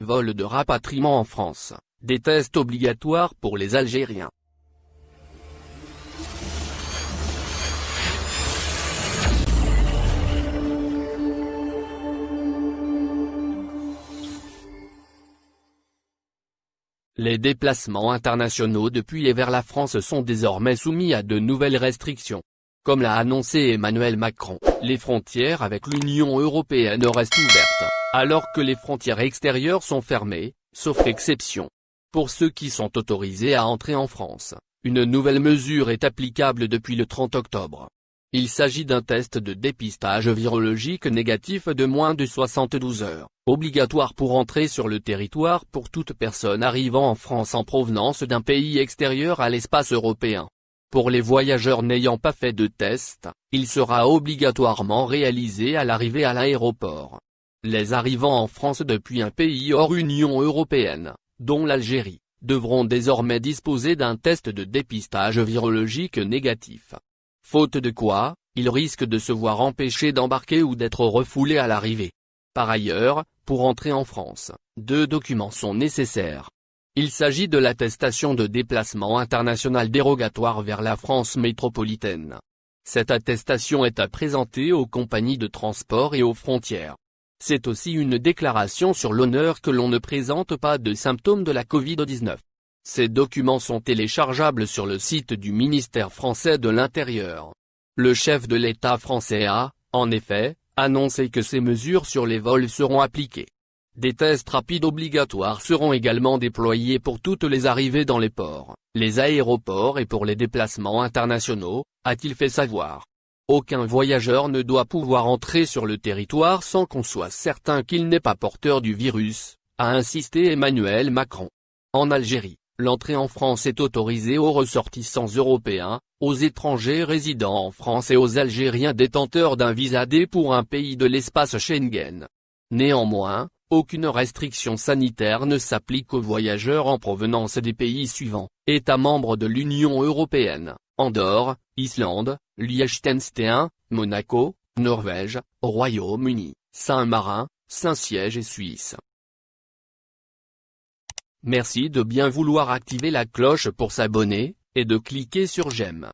Vol de rapatriement en France, des tests obligatoires pour les Algériens. Les déplacements internationaux depuis et vers la France sont désormais soumis à de nouvelles restrictions. Comme l'a annoncé Emmanuel Macron, les frontières avec l'Union européenne restent ouvertes, alors que les frontières extérieures sont fermées, sauf exception. Pour ceux qui sont autorisés à entrer en France, une nouvelle mesure est applicable depuis le 30 octobre. Il s'agit d'un test de dépistage virologique négatif de moins de 72 heures, obligatoire pour entrer sur le territoire pour toute personne arrivant en France en provenance d'un pays extérieur à l'espace européen. Pour les voyageurs n'ayant pas fait de test, il sera obligatoirement réalisé à l'arrivée à l'aéroport. Les arrivants en France depuis un pays hors Union européenne, dont l'Algérie, devront désormais disposer d'un test de dépistage virologique négatif. Faute de quoi, ils risquent de se voir empêchés d'embarquer ou d'être refoulés à l'arrivée. Par ailleurs, pour entrer en France, 2 documents sont nécessaires. Il s'agit de l'attestation de déplacement international dérogatoire vers la France métropolitaine. Cette attestation est à présenter aux compagnies de transport et aux frontières. C'est aussi une déclaration sur l'honneur que l'on ne présente pas de symptômes de la Covid-19. Ces documents sont téléchargeables sur le site du ministère français de l'Intérieur. Le chef de l'État français a, en effet, annoncé que ces mesures sur les vols seront appliquées. Des tests rapides obligatoires seront également déployés pour toutes les arrivées dans les ports, les aéroports et pour les déplacements internationaux, a-t-il fait savoir. Aucun voyageur ne doit pouvoir entrer sur le territoire sans qu'on soit certain qu'il n'est pas porteur du virus, a insisté Emmanuel Macron. En Algérie, l'entrée en France est autorisée aux ressortissants européens, aux étrangers résidant en France et aux Algériens détenteurs d'un visa D pour un pays de l'espace Schengen. Néanmoins, aucune restriction sanitaire ne s'applique aux voyageurs en provenance des pays suivants: États membres de l'Union européenne, Andorre, Islande, Liechtenstein, Monaco, Norvège, Royaume-Uni, Saint-Marin, Saint-Siège et Suisse. Merci de bien vouloir activer la cloche pour s'abonner, et de cliquer sur j'aime.